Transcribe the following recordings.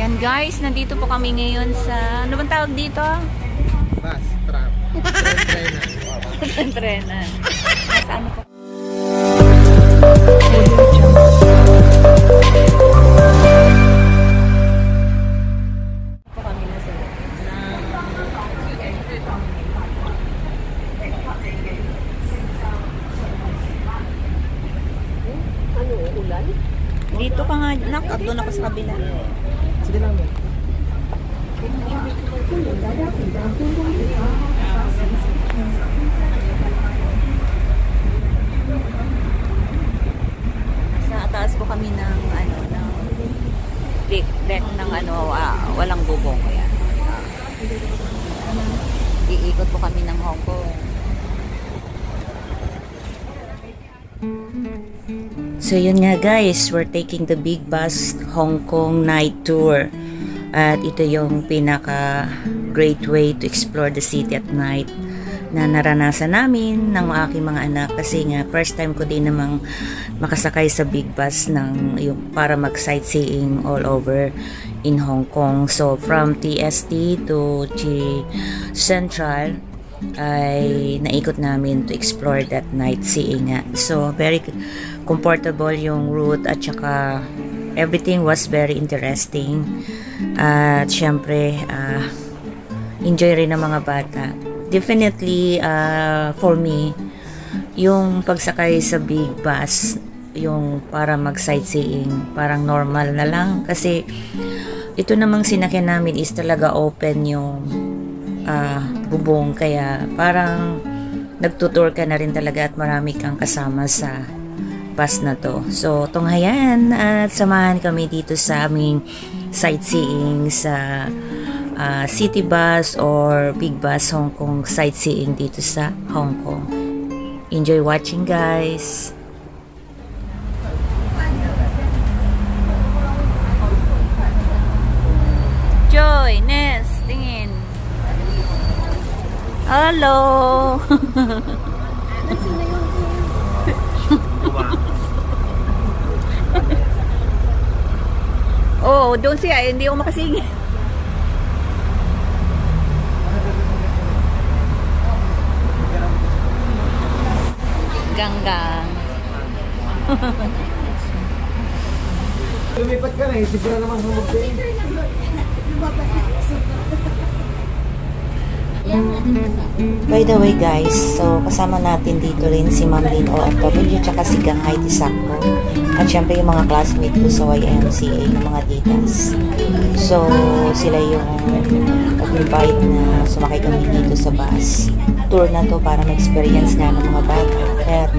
Ayan guys, nandito po kami ngayon sa, ano bang tawag dito? Bus, tram. Trenan. Nasa ano po? Kami na sa ano, ulan? Dito ka nga, doon ako sa kabila. Sige lang mo. Sa taas po kami ng ano, ng deck ng ano, walang bubong. Kaya iikot po kami ng Hong Kong. So yun nga guys, we're taking the Big Bus Hong Kong night tour. At ito yung pinaka great way to explore the city at night na naranasan namin ng aking mga anak, kasi nga first time ko din namang makasakay sa Big Bus ng yung para mag sightseeing all over in Hong Kong. So from TST to Central ay naikot namin to explore that night seeing nga. So very comfortable yung route at saka everything was very interesting. At syempre enjoy rin ng mga bata. Definitely for me, yung pagsakay sa Big Bus, yung para mag sightseeing, parang normal na lang, kasi ito namang sinakyan namin is talaga open yung bubong, kaya parang nagtutour ka na rin talaga at marami kang kasama sa bus na to. So tunghayan at samahan kami dito sa aming sightseeing sa city bus or Big Bus Hong Kong sightseeing dito sa Hong Kong. Enjoy watching guys. Joy, Ness, tingin. Hello. Oh, doon siya, hindi ako makasingit. Ganggang. Lumipat ka na eh, siguro naman humugin. By the way guys, so kasama natin dito rin si Ma'am Lynn OFW tsaka si Ganghay Tisakpo at syempre yung mga classmate ko sa YMCA ng mga titas. So sila yung nag-invite na sumakay kami dito sa bus tour na to para ma-experience nga ng mga bata. At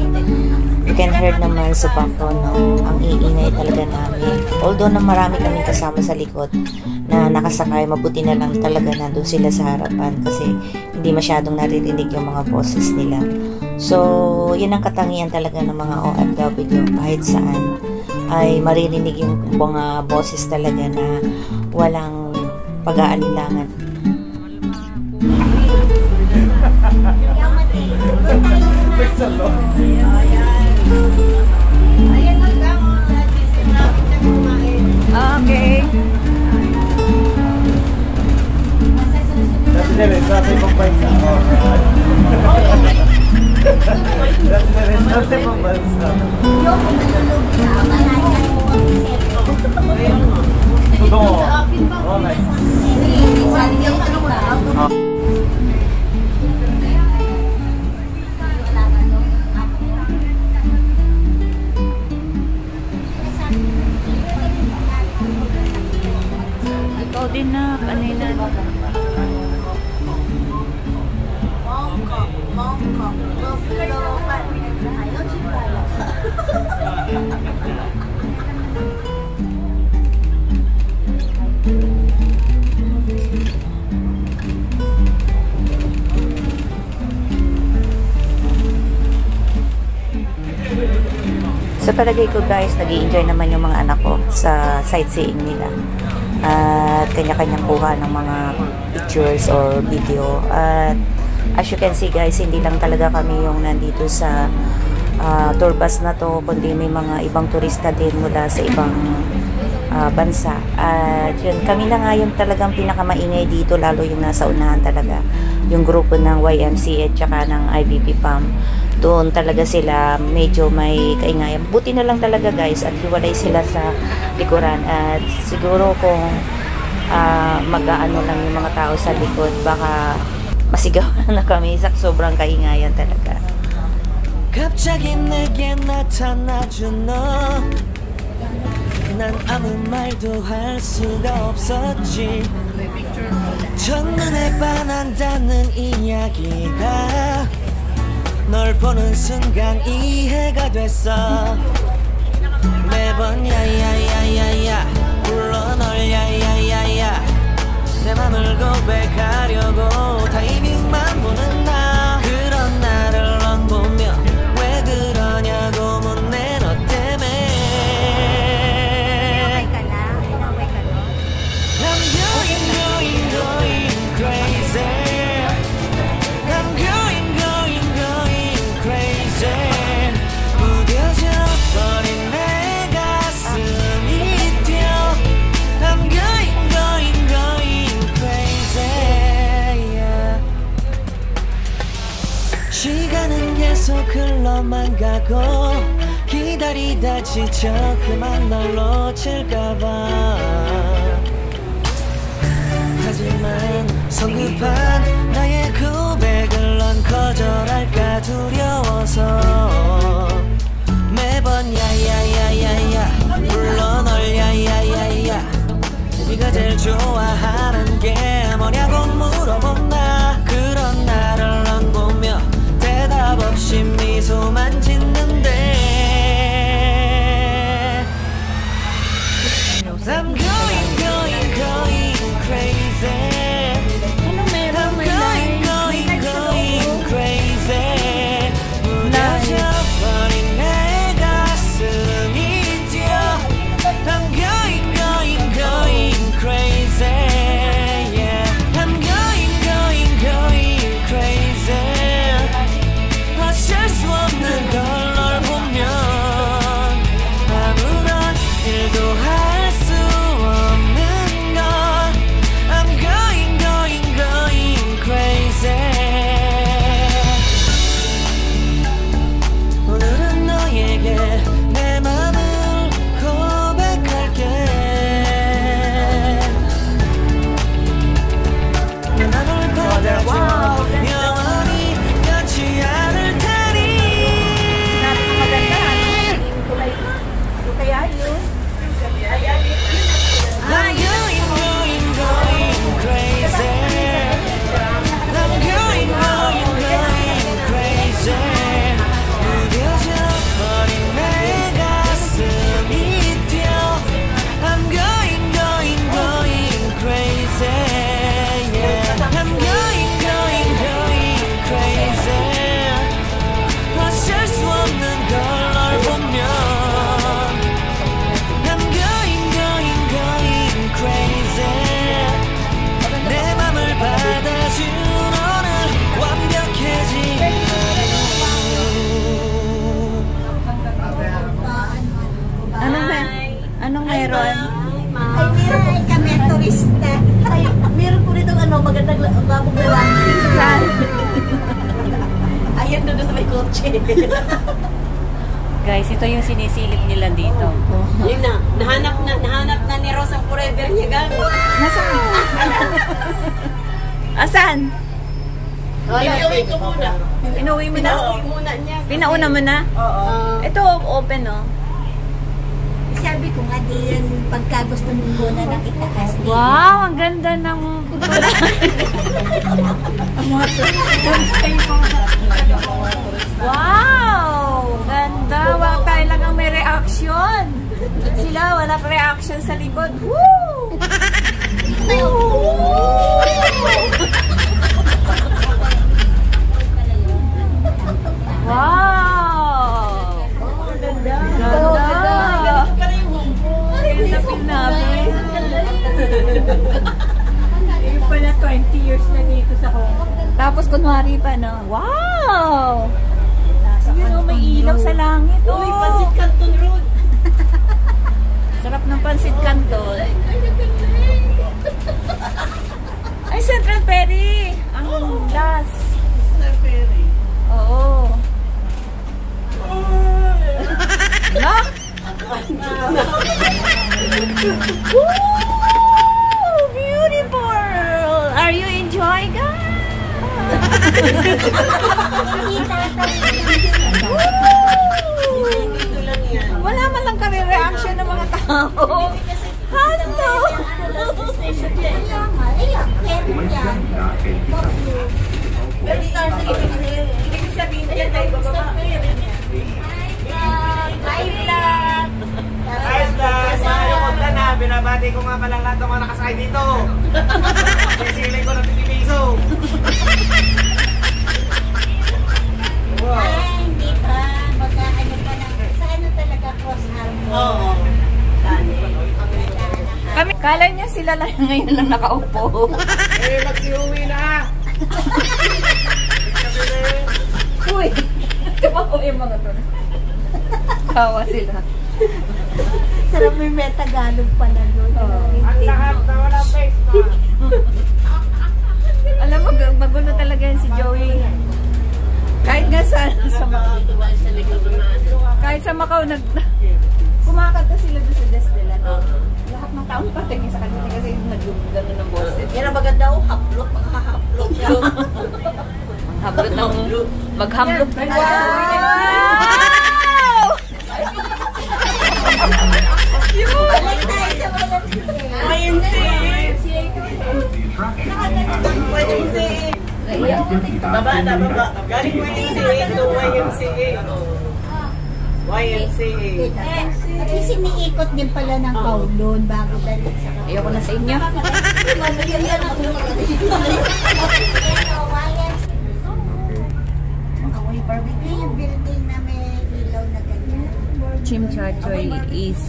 you can hear naman sa background, no? Ang iingay talaga namin. Although na marami kaming kasama sa likod na nakasakay, mabuti na lang talaga nandun sila sa harapan kasi hindi masyadong naririnig yung mga boses nila. So yun ang katangian talaga ng mga OFW, kahit saan ay maririnig yung mga boses talaga na walang pag-aalinlangan. Okay. That's ibang bansa. That's ibang bansa. Ikaw din na, kanina. Sa palagay ko guys, nag-i-enjoy naman yung mga anak ko sa sightseeing nila. At kanya-kanyang kuha ng mga pictures or video. At as you can see guys, hindi lang talaga kami yung nandito sa tour bus na to, kundi may mga ibang turista din mula sa ibang bansa. At yun, kami na nga yung talagang pinakamaingay dito, lalo yung nasa unahan talaga. Yung grupo ng YMCA at saka ng IBP PAM. Doon talaga sila medyo may kaingayan. Buti na lang talaga guys at hiwalay sila sa likuran. At siguro kung mag-aano lang yung mga tao sa likod, baka masigaw na kami sa sobrang kaingayan talaga. 갑자기 내게 나타나준 너 난 아무 말도 할 수가 없었지 첫눈에 반한다는 이야기가 널 보는 순간 이해가 됐어 매번 야야야야야 불러 널 야야야야 내 맘을 고백하려고 타이밍만 보는 나 그런 나를 넌 보며 왜 그러냐고 묻네 너 때문에 I'm going crazy I'm going crazy 무뎌져 버린 내 가슴이 뛰어 I'm going crazy yeah. 시간은 계속 흘러만 가고 기다리다 지쳐 그만 널 놓칠까봐 하지만 성급한 나의 고백을 넌 거절할까 두려워서 매번 야야야야야 불러 널 야야야야 네가 제일 좋아하는 게 뭐냐고 물어본 나 그런 나를 넌 보며 대답 없이 미소만 짓는데 I'm going crazy I'm going crazy 무뎌져 버린 내 가슴이 뛰어 I'm going crazy yeah I'm going crazy 어쩔 수 없는 걸 널 보면 아무런 일도 할 수 없는 걸 I'm going crazy 오늘은 너에게 내 맘을 고백할게 내 맘을 받아줘 영원히 변치 않을 테니 I'm going crazy I'm going crazy 무뎌져 버린 내 가슴이 뛰어 I'm going crazy yeah I'm going crazy 어쩔 수 없는 걸 널 보면 I'm going crazy 내 맘을 받아준 오늘 완벽해진 Anong meron? Ay, meron po kami turista. Ay, meron po dito magandang bagong lalaki. Ayan doon sa may kotse. Guys, ito yung sinisilip nila dito. Yun na, nahanap na ni Rose ang forever niya gano'n. Nasaan? Asan? Inuwi ko muna. Inuwi mo na? Inuwi muna niya. Pinauna mo na? Oo. Ito, open, oh. Sabi ko nga, di yan pagka gusto ko na nakitaas. Wow, ang ganda ng... Wow! Ganda! Wala tayo lang ang may reaction. Sila, walang reaction sa likod. Woo! Wow! Ganda! Ganda! Pinapin. Yung pala 20 years na dito sa Hong Kong. Tapos kunwari pa, no? Wow! Yun, oh, may ilaw sa langit. Uy, Pansit Canton Road. Sarap ng pansit canton. Ay, Central Perry. Ang last. Central Perry. Oo. Wala? Woo! Beautiful! Are you enjoying it? Wala man lang kami reaction ng mga tao. Hello! Ayos lang, maayong magla na. Binabati ko nga palang lahat ng mga nakasakay dito. Sisilay ko ng 50 piso. Wow. Hindi pa. Mag-ano pa lang. Sa ano talaga cross harbor? Oo. Kami, kala niya sila lang ngayon lang nakaupo. Eh, mag-iuwi na. Uy! Tumapo yung mga to. Kawa sila. Sarap may metagalog pala doon. Ang lahat na wala face na. Alam mo, magulo talaga yan si Joey. Kahit nga sa Macau. Kahit sa Macau, kumakanta sila doon sa Desdelan. Lahat ng taong patingin sa kanila kasi nag-gano'n ng boses. Yan ang maganda o, haplok, makahaplok. Hablot ng... Maghamlok na. Wow! Balik tayo sa Baba na, baba. Galing YMCA to YMCA. YMCA. At least iniikot din pala ng Kowloon bago dali sa Ayoko na sa inyo. Away barbecue yung building na may ilaw na ganyan. Chim Chachoy is...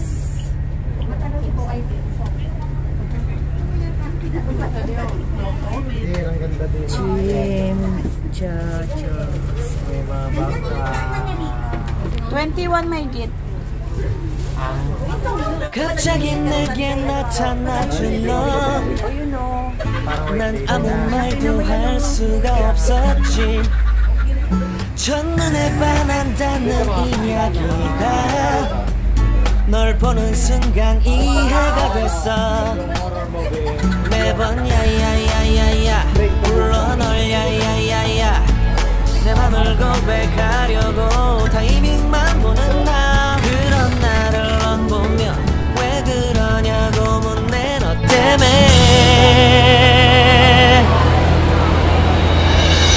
Matanong po kayo Eh, ang ganda din. Chim Chachoy. May mga baka. 21 may git. 갑자기 내게 나타나준 너 Oh, you know. 난 아무 말도 할 수가 없었지 첫눈에 반한다는 이야기가 널 보는 순간 이해가 됐어 매번 야야야야야 불러 널 야야야야 내 맘을 고백하려고 타이밍만 보는 나 그런 나를 넌 보며 왜 그러냐고 묻네 너 때문에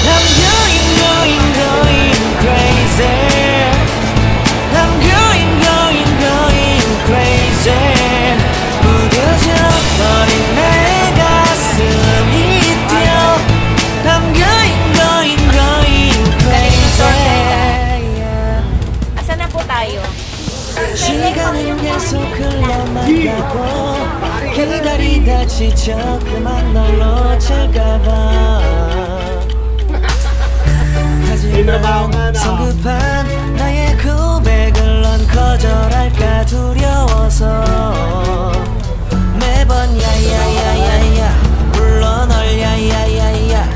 I'm going crazy I'm going crazy 무뎌져 버린 내 가슴이 뛰어 I'm going crazy Asa na po tayo? 시간은 계속 흘러만 가고 기다리다 지쳐 그만 널 놓칠까봐 하지만 성급한 나의 고백을 넌 거절할까 두려워서 매번 야야야야야 불러 널 야야야야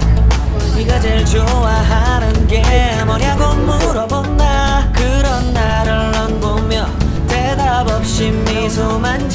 네가 제일 좋아하는 게 뭐냐고 물어본 나 그런 나를 넌 보며 대답 없이 미소만